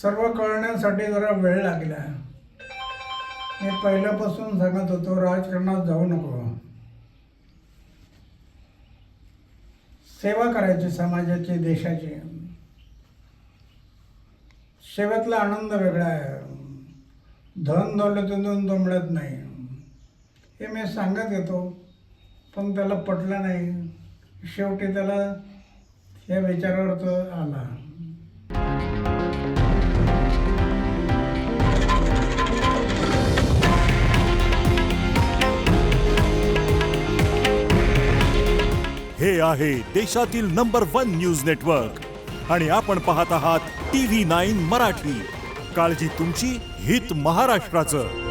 सर्व कळण्यासाठी जरा वेळ लागला. मी पहिल्यापासून सांगत होतो, राजकारणात जाऊ नको, सेवा करायची समाजाची, देशाची. सेवेतला आनंद वेगळा आहे. धन दौलतीतून तो मिळत नाही, हे मी सांगत येतो. पण त्याला पटलं नाही. शेवटी त्याला या विचारावर तो आला. हे आहे देशातील नंबर 1 न्यूज नेटवर्क आणि आपण पाहत आहात TV9 मराठी. काळजी तुमची, हित महाराष्ट्राचं.